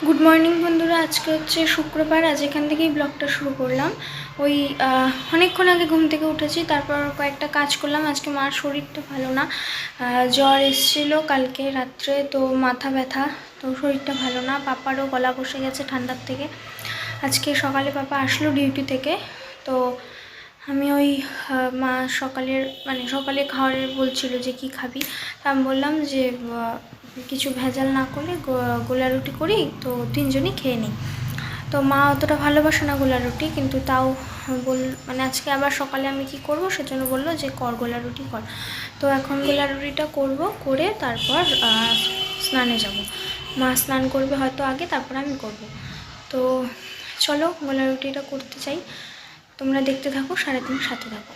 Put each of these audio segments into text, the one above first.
Good morning বন্ধুরা, আজকে হচ্ছে শুক্রবার। আজ এখান থেকেই ব্লগটা শুরু করলাম। ওই অনেকক্ষণ আগে ঘুম থেকে উঠেছি, তারপর কয়েকটা কাজ করলাম। আজকে মার শরীরটা ভালো না, জ্বর এসেছিল কালকে রাত্রে, তো মাথা ব্যথা, তো শরীরটা ভালো না। পাপারও গলা বসে গেছে ঠান্ডার থেকে। আজকে সকালে পাপা আসলো ডিউটি থেকে, তো আমি ওই মা সকালে খাওয়ারে বলছিল যে কি খাবি, তা আমি বললাম যে কিছু ভেজাল না করলে গোলা রুটি করি, তো তিনজনই খেয়ে নিই। তো মা অতটা ভালোবাসে না গোলা রুটি, কিন্তু তাও আজকে আবার সকালে আমি কি করব, সেজন্য বললো যে কর গোলা রুটি কর। তো এখন গোলা রুটিটা করব, করে তারপর স্নানে যাব। মা স্নান করবে হয়তো আগে, তারপর আমি করব। তো চলো গোলা রুটিটা করতে চাই, তোমরা দেখতে থাকো, সারাদিন সাথে থাকো।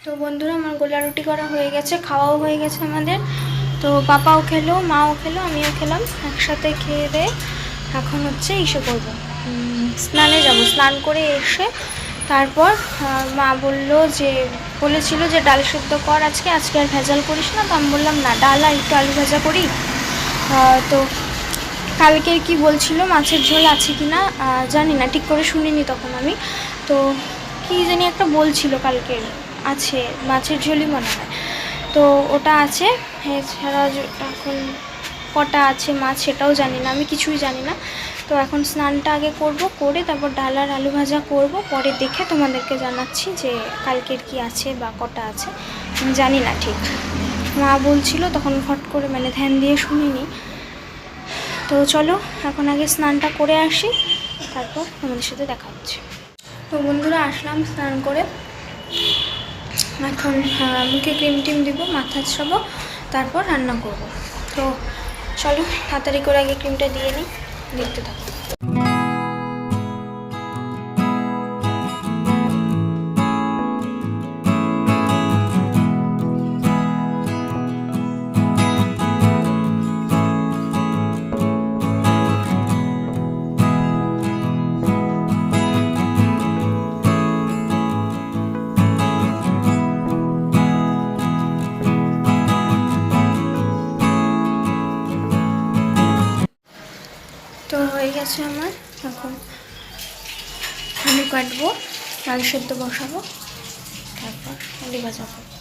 তো বন্ধুরা, আমার গোলা রুটি করা হয়ে গেছে, খাওয়াও হয়ে গেছে আমাদের। তো পাপাও খেলো, মাও খেলো, আমিও খেলাম, একসাথে খেয়ে দিয়ে এখন হচ্ছে ইসে করবো, স্নানে যাব। স্নান করে এসে তারপর মা বলেছিল যে ডাল সেদ্ধ কর আজকে আর ভেজাল করিস না। তো আমি বললাম না, ডাল আর একটু আলু ভাজা করি। তো কালকের কি বলছিল, মাছের ঝোল আছে কি না জানি না, ঠিক করে শুনিনি তখন আমি। তো কি জানি একটা বলছিল কালকের, আছে মাছের ঝোলই মনে হয়। তো ওটা আছে, এছাড়া এখন কটা আছে মাছ সেটাও জানি না, আমি কিছুই জানি না। তো এখন স্নানটা আগে করব, করে তারপর ডাল আর আলু ভাজা করব, পরে দেখে তোমাদেরকে জানাচ্ছি যে কালকের কি আছে বা কটা আছে, আমি জানি না ঠিক। মা বলছিল তখন ফট করে ধ্যান দিয়ে শুনিনি। তো চলো এখন আগে স্নানটা করে আসি, তারপর তোমাদের সাথে দেখা হচ্ছে। তো বন্ধুরা, আসলাম স্নান করে, এখন মুখে ক্রিম টিম দিব, মাথা ছাবো, তারপর রান্না করব। তো চলো তাড়াতাড়ি করে আগে ক্রিমটা দিয়ে নিই, দেখতে থাকো। তো হয়ে গেছে আমার, এখন আলু কাটবো, ডাল সেদ্ধ বসাবো, তারপর আলু ভাজা করবো।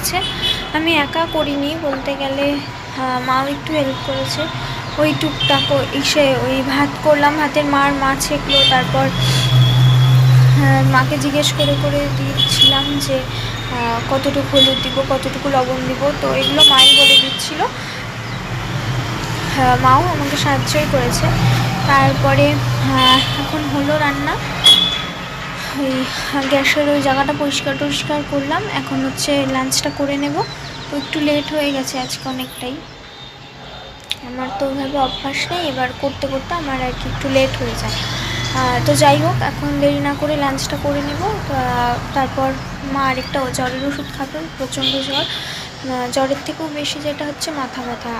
গেছে। আমি একা করিনি বলতে গেলে, মাও একটু হেল্প করেছে। ওই টুকটাক ওই ভাত করলাম, ভাতের মাছ ছেঁকলো, তারপর মাকে জিজ্ঞেস করে করে দিচ্ছিলাম যে কতটুকু হলুদ দিব, কতটুকু লবণ দিব, তো এগুলো মাই বলে দিচ্ছিল। মাও আমাকে সাহায্যই করেছে। তারপরে এখন হলো রান্না, ওই গ্যাসের ওই জায়গাটা পরিষ্কার করলাম। এখন হচ্ছে লাঞ্চটা করে নেব। তো একটু লেট হয়ে গেছে আজকে অনেকটাই, আমার তো ওইভাবে অভ্যাস নেই, এবার করতে করতে আমার আর কি একটু লেট হয়ে যায়। তো যাই হোক, এখন দেরি না করে লাঞ্চটা করে নেব। তারপর মা আরেকটা জ্বরের ওষুধ খাবে, প্রচণ্ড জ্বর। জ্বরের থেকেও বেশি যেটা হচ্ছে মাথা ব্যথা।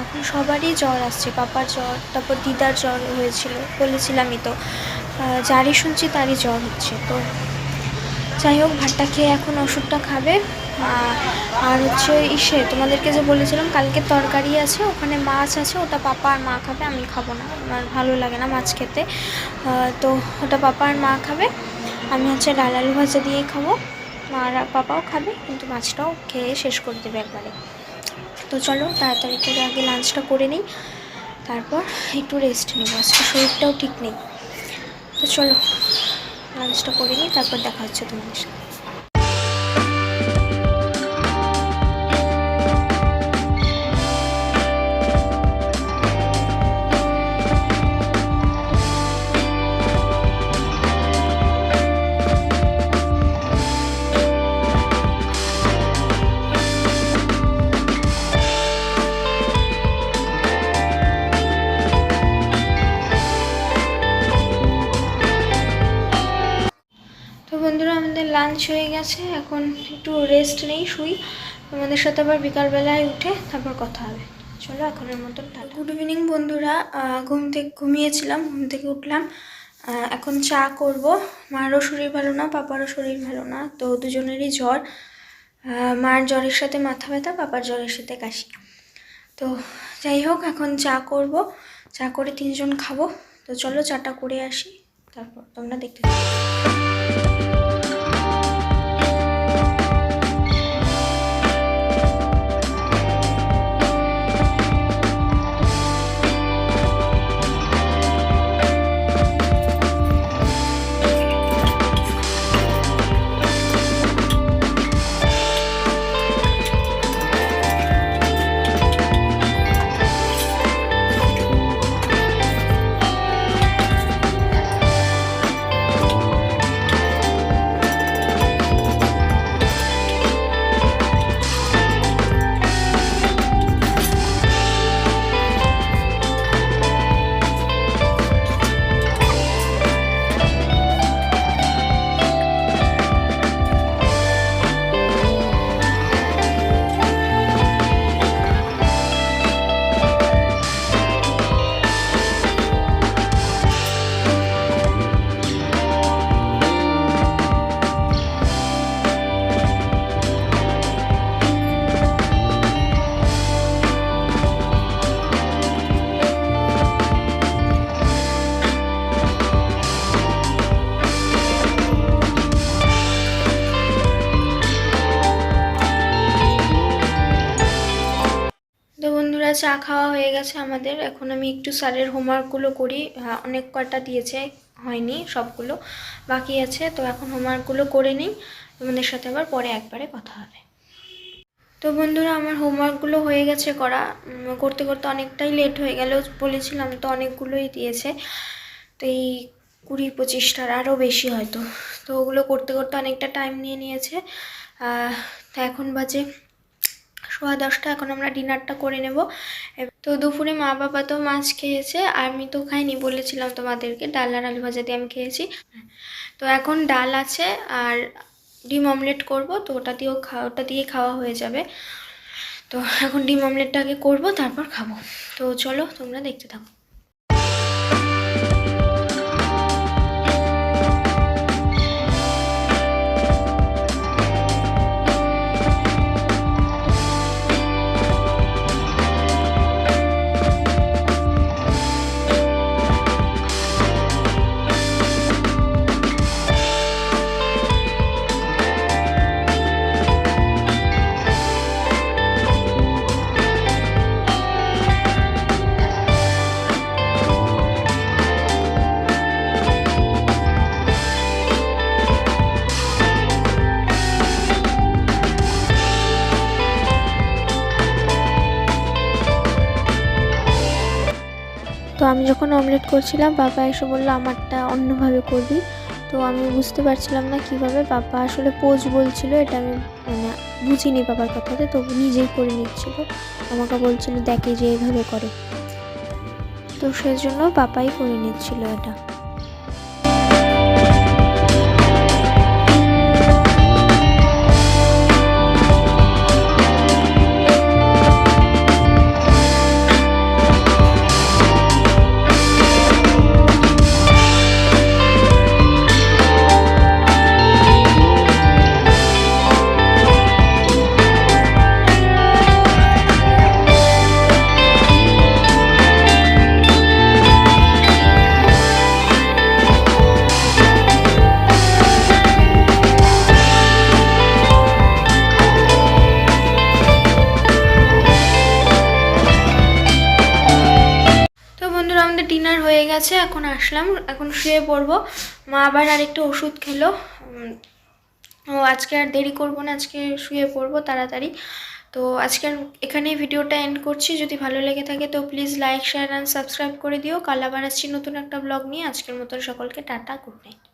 এখন সবারই জ্বর আসছে, পাপার জ্বর, তারপর দিদার জ্বর হয়েছিল, বলেছিলামই তো। যারই শুনছি তারই জ্বর হচ্ছে। তো যাই হোক, ভাতটা খেয়ে এখন ওষুধটা খাবে। আর হচ্ছে তোমাদেরকে যে বলেছিলাম কালকে তরকারি আছে, ওখানে মাছ আছে, ওটা পাপা আর মা খাবে, আমি খাবো না, আমার ভালো লাগে না মাছ খেতে। তো ওটা পাপা আর মা খাবে, আমি হচ্ছে ডাল আলু ভাজা দিয়েই খাবো। মা আর পাপাও খাবে, কিন্তু মাছটাও খেয়ে শেষ করে দেবে একবারে। তো চলো তাড়াতাড়ি করে আগে লাঞ্চটা করে নিই, তারপর একটু রেস্ট নেবো, আজকে শরীরটাও ঠিক নেই। তো চলো লাঞ্চটা করে নিই, তারপর দেখা হচ্ছে তোমাদের সাথে। বন্ধুরা, আমাদের লাঞ্চ হয়ে গেছে, এখন একটু রেস্ট নেই, শুই। আমাদের সাথে আবার বিকালবেলায় উঠে তারপর কথা হবে। চলো এখনের মতন টাটা। গুড ইভিনিং বন্ধুরা, ঘুমিয়েছিলাম, ঘুম থেকে উঠলাম। এখন চা করব। মারও শরীর ভালো না, পাপারও শরীর ভালো না, তো দুজনেরই জ্বর। মার জ্বরের সাথে মাথা ব্যথা, পাপার জ্বরের সাথে কাশি। তো যাই হোক, এখন চা করব, চা করে 3 জন খাবো। তো চলো চাটা করে আসি, তারপর তোমরা দেখতে থাকো। চা খাওয়া হয়ে গেছে আমাদের। এখন আমি একটু স্যারের হোমওয়ার্কগুলো করি, অনেক কটা দিয়েছে, হয়নি সবগুলো, বাকি আছে। তো এখন হোমওয়ার্কগুলো করে নিই, তোমাদের সাথে আবার পরে একবারে কথা হবে। তো বন্ধুরা, আমার হোমওয়ার্কগুলো হয়ে গেছে করা, করতে করতে অনেকটাই লেট হয়ে গেল, বলেছিলাম তো অনেকগুলোই দিয়েছে, তো এই 20-25টার আরও বেশি হয়তো। তো ওগুলো করতে করতে অনেকটা টাইম নিয়েছে। তা এখন বাজে 10:15, এখন আমরা ডিনারটা করে নেব। তো দুপুরে মা বাবা তো মাছ খেয়েছে, আমি তো খাইনি, বলেছিলাম তোমাদেরকে, ডাল আর আলু ভাজা দিয়ে আমি খেয়েছি। তো এখন ডাল আছে আর ডিম অমলেট করব, তো ওটা দিয়ে খাওয়া হয়ে যাবে। তো এখন ডিম অমলেটটা আগে করবো, তারপর খাবো। তো চলো তোমরা দেখতে থাকো। তো আমি যখন অমলেট করছিলাম বাবা এসে বললো আমারটা অন্যভাবে করবি। তো আমি বুঝতে পারছিলাম না কিভাবে, বাবা আসলে পোজ বলছিল, এটা আমি মানে বুঝিনি বাবার কথাতে, তো নিজেই করে নিচ্ছিল। আমাকে বলছিল দেখে যে এইভাবে করে, তো সেজন্য বাবাই করে নিচ্ছিল এটা। আমাদের ডিনার হয়ে গেছে, এখন আসলাম, এখন শুয়ে পড়বো। মা আবার আরেকটা ওষুধ খেলো। ও আজকে আর দেরি করবো না, আজকে শুয়ে পড়বো তাড়াতাড়ি। তো আজকের এখানেই ভিডিওটা এন্ড করছি। যদি ভালো লেগে থাকে তো please like, share and subscribe করে দিও। কাল আবার আসছি নতুন একটা ব্লগ নিয়ে। আজকের মতন সকলকে টাটা, গুড নাইট।